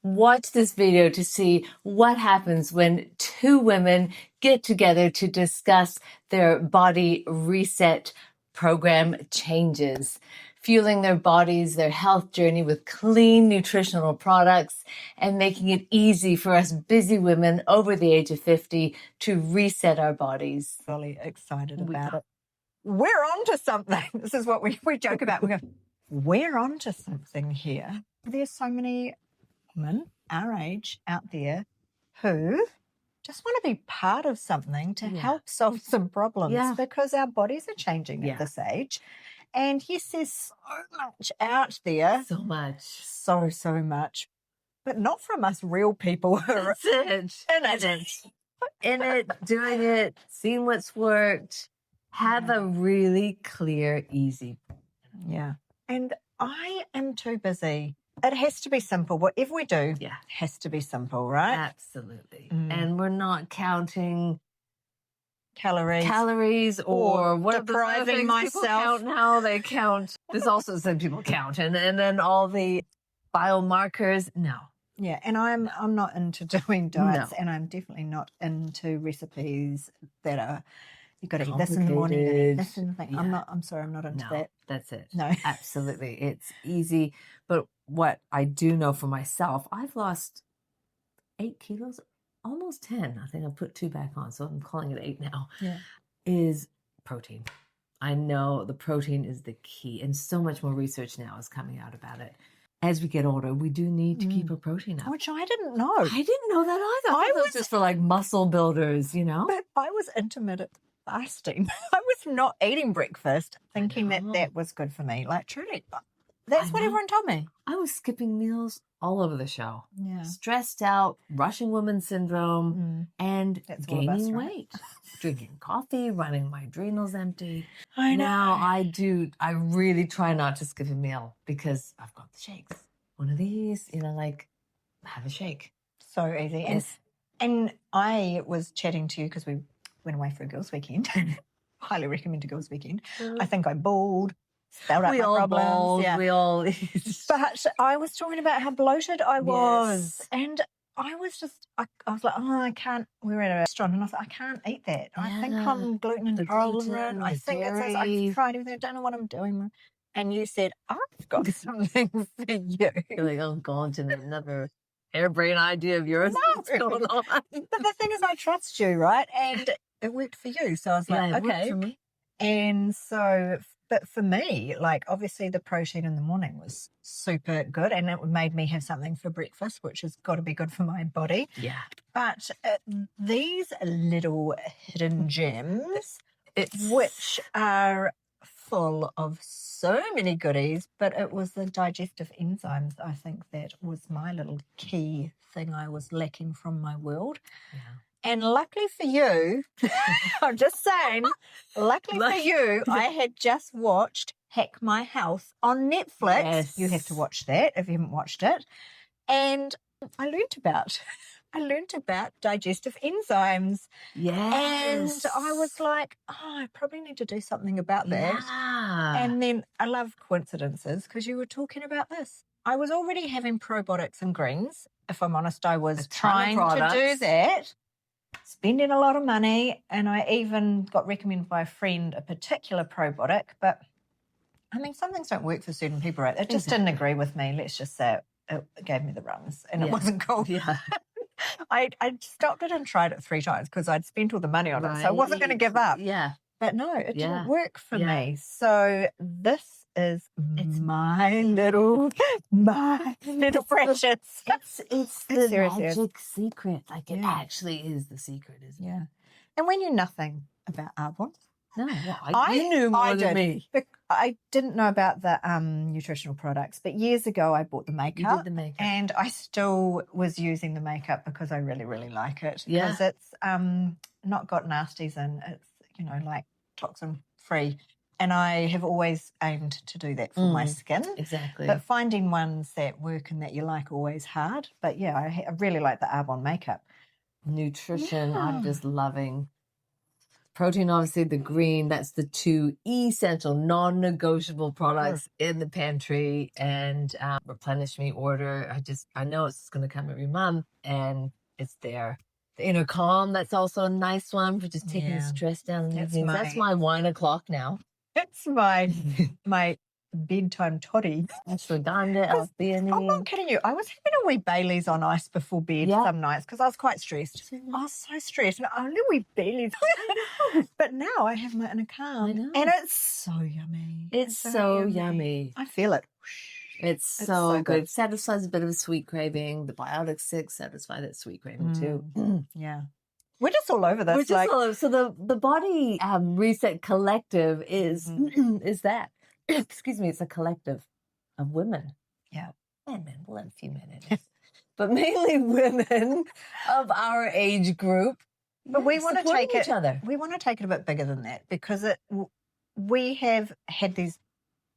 Watch this video to see what happens when two women get together to discuss their body reset program changes, fueling their bodies, their health journey with clean nutritional products, and making it easy for us busy women over the age of 50 to reset our bodies. Really excited about it. We're onto something. This is what we joke about. We go, we're onto something here. There's so many women our age out there who just want to be part of something to help solve some problems because our bodies are changing at this age. And yes, there's so much out there. So much. So much. But not from us real people who are in it, doing it, seeing what's worked. Have a really clear, easy. Yeah. And I am too busy. It has to be simple. Whatever we do has to be simple, right? Absolutely. And we're not counting calories or what depriving myself. Count now. They count. There's also some people count. And then all the biomarkers. No. Yeah, and I'm not into doing diets, and I'm definitely not into recipes that are you've got to eat this in the morning, you've got to eat this in the thing. Yeah. I'm sorry, I'm not into that. That's it. No. Absolutely. It's easy. But what I do know for myself, I've lost 8 kilos, almost 10. I think I put 2 back on, so I'm calling it 8 now. Yeah. Is protein. I know the protein is the key, and so much more research now is coming out about it. As we get older, we do need to keep our protein up. Which I didn't know. I didn't know that either. I thought it was just for like muscle builders, you know? But I was intermittent fasting. I was not eating breakfast thinking that was good for me. Like, truly, that's what everyone told me. I was skipping meals all over the show. Yeah. Stressed out, rushing woman syndrome, and gaining weight. Drinking coffee, running my adrenals empty. I know. Now I really try not to skip a meal because I've got the shakes. One of these, have a shake. So easy. Yes. And I was chatting to you because we went away for a girls' weekend. Highly recommend a girls' weekend. I think I bawled. Spelled out my problems. Bawled, we all. But I was talking about how bloated I was, and I was just, I was like, I can't. We were at a restaurant, and I thought, I can't eat that. I think I'm gluten intolerant. I think it's. I've tried everything. I don't know what I'm doing. And you said, I've got something for you. You're like, oh God, and another harebrained idea of yours. What's going on? But the thing is, I trust you, right? And it worked for you, so I was like, it worked okay. for me. And so. But for me, like, obviously the protein in the morning was super good, and it made me have something for breakfast, which has got to be good for my body. Yeah. But these little hidden gems, which are full of so many goodies, but it was the digestive enzymes, I think, that was my little key thing I was lacking from my world. Yeah. And luckily for you, I'm just saying, luckily for you, I had just watched Hack My Health on Netflix. Yes. You have to watch that if you haven't watched it. And I learnt about digestive enzymes. Yes. And I was like, I probably need to do something about that. Yeah. And then I love coincidences because you were talking about this. I was already having probiotics and greens. If I'm honest, I was trying to do that. Spending a lot of money, and I even got recommended by a friend a particular probiotic, but I mean, some things don't work for certain people, right? It just didn't agree with me. Let's just say it gave me the runs, and it wasn't cool. Yeah. I stopped it and tried it 3 times because I'd spent all the money on it, so I wasn't going to give up. Yeah. But no, it didn't work for me. So this is my little precious. It's the magic secret. Like it actually is the secret, isn't it? Yeah. And we knew nothing about Arbonne. No, you knew more than me. I didn't know about the nutritional products, but years ago I bought the makeup. You did the makeup. And I still was using the makeup because I really, really like it. Yeah. Because it's not got nasties in. It's, like toxin free. And I have always aimed to do that for my skin. Exactly. But finding ones that work and that you like always hard. But yeah, I really like the Arbonne makeup. Nutrition, I'm just loving Protein, obviously, the green, that's the 2 essential, non-negotiable products in the pantry. And replenish me order. I know it's going to come every month, and it's there. The inner calm, that's also a nice one for just taking the stress down in the evenings. That's my wine o'clock now. It's my bedtime toddy. Ashwagandha, I'm not kidding you. I was having a wee Baileys on ice before bed some nights because I was quite stressed. I was so stressed. And only wee Baileys. But now I have my inner calm. And it's so yummy. It's so yummy. I feel it. It's so good. Satisfies a bit of a sweet craving. The Biotic 6 satisfy that sweet craving too. Yeah. We're just all over this. We're just all over. So the Body Reset Collective is that. Excuse me, it's a collective of women. Yeah. And men. We'll have a few men in it. But mainly women of our age group. But we want to take each other. We want to take it a bit bigger than that because we have had these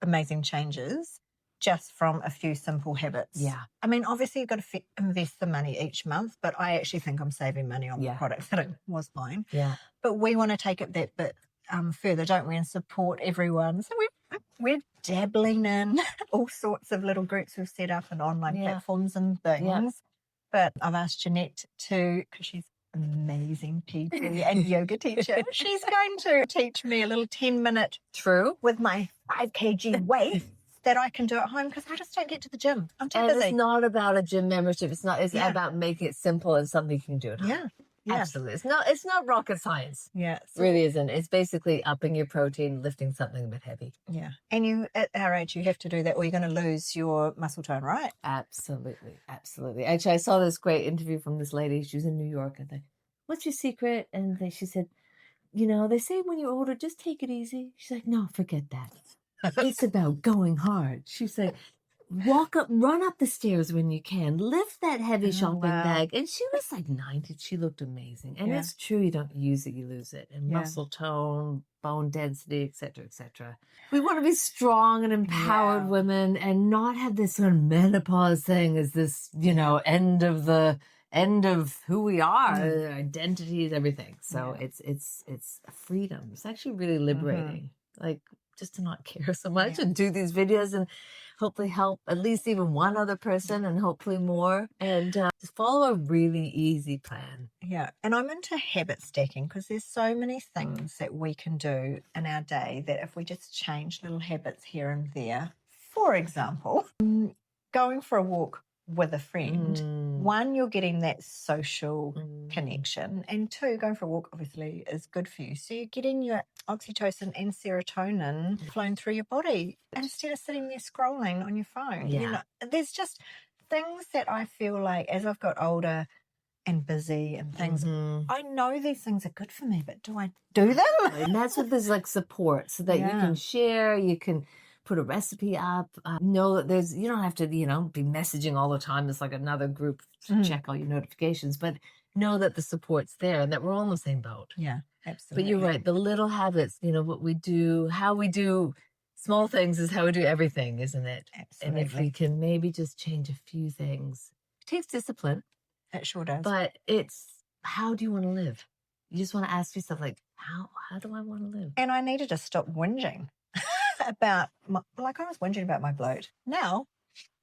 amazing changes just from a few simple habits. Yeah. I mean, obviously you've got to invest the money each month, but I actually think I'm saving money on the products that I was buying. Yeah. But we want to take it that bit further, don't we, and support everyone. So we're dabbling in all sorts of little groups we've set up and online platforms and things. Yeah. But I've asked Jeanette to, because she's amazing PT and yoga teacher. She's going to teach me a little 10-minute with my 5 kg weight that I can do at home because I just don't get to the gym. I'm too busy. It's not about a gym membership. It's about making it simple and something you can do at home. Yeah. Absolutely. It's not rocket science. Yeah. It really isn't. It's basically upping your protein, lifting something a bit heavy. Yeah. And you, at our age, you have to do that or you're going to lose your muscle tone, right? Absolutely. Absolutely. Actually, I saw this great interview from this lady. She was in New York. And what's your secret? And she said, they say when you're older, just take it easy. She's like, no, forget that. It's about going hard. She's like, run up the stairs when you can, lift that heavy shopping bag. And she was like 90. She looked amazing. And it's true, you don't use it, you lose it. And muscle tone, bone density, et cetera, et cetera. We want to be strong and empowered women and not have this sort of menopause thing as this, end of who we are, identity is everything. So it's freedom. It's actually really liberating. Like, just to not care so much and do these videos and hopefully help at least even one other person and hopefully more. And just follow a really easy plan. Yeah. And I'm into habit stacking because there's so many things that we can do in our day that if we just change little habits here and there, for example, going for a walk with a friend, one, you're getting that social connection, and 2, going for a walk obviously is good for you. So you're getting your oxytocin and serotonin flowing through your body instead of sitting there scrolling on your phone. Yeah. There's just things that I feel like as I've got older and busy and things, I know these things are good for me, but do I do them? And that's what there's like support so that you can share, you can put a recipe up, know that you don't have to, be messaging all the time. It's like another group to check all your notifications, but know that the support's there and that we're all in the same boat. Yeah, absolutely. But you're right. The little habits, what we do, how we do small things is how we do everything, isn't it? Absolutely. And if we can maybe just change a few things, it takes discipline. It sure does. But it's, how do you want to live? You just want to ask yourself, like, how do I want to live? And I needed to stop whinging. I was whinging about my bloat. Now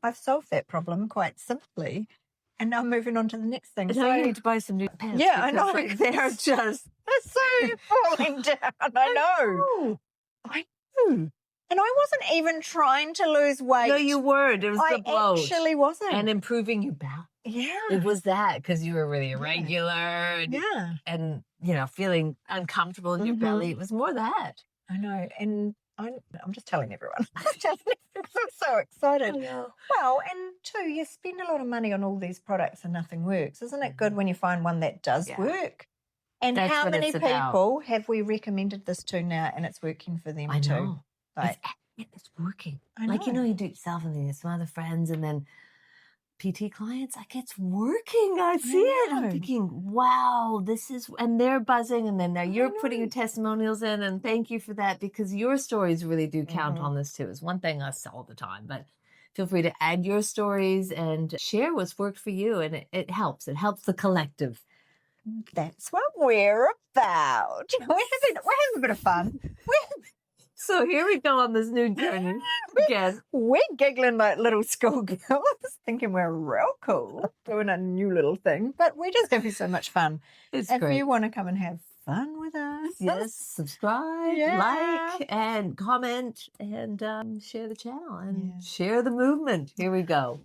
I've solved that problem quite simply, and now I'm moving on to the next thing. So you need to buy some new pants. Yeah, I know. They're so falling down. I know. I know. And I wasn't even trying to lose weight. No, you weren't. It was the bloat. I actually wasn't. And improving your balance. Yeah. It was that because you were really irregular. And feeling uncomfortable in your belly. It was more that. I know. And I'm just telling everyone. I'm so excited. Well, and 2, you spend a lot of money on all these products and nothing works. Isn't it good when you find one that does work? And that's how many people have we recommended this to now and it's working for them too? I know. It's working. I know. Like, you do it yourself and then some other friends and then PT clients, like, it's working. I see it. I'm thinking, wow, and they're buzzing, and then now you're putting your testimonials in, and thank you for that because your stories really do count on this too. It's one thing I say all the time, but feel free to add your stories and share what's worked for you, and it helps. It helps the collective. That's what we're about. We're having a bit of fun. So here we go on this new journey again. We're giggling like little schoolgirls, thinking we're real cool, doing a new little thing. But we're just having so much fun. It's if great. you want to come and have fun with us, Yes, subscribe, like, and comment, and share the channel and share the movement. Here we go.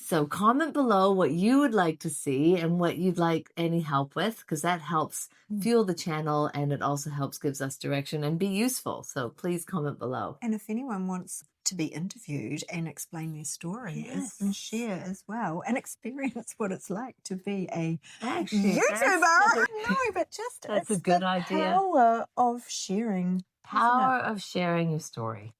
So comment below what you would like to see and what you'd like any help with, because that helps fuel the channel and it also gives us direction and be useful. So please comment below. And if anyone wants to be interviewed and explain their story and share as well and experience what it's like to be a YouTuber. No, but just that's a good idea. Power of sharing. Power of sharing your story.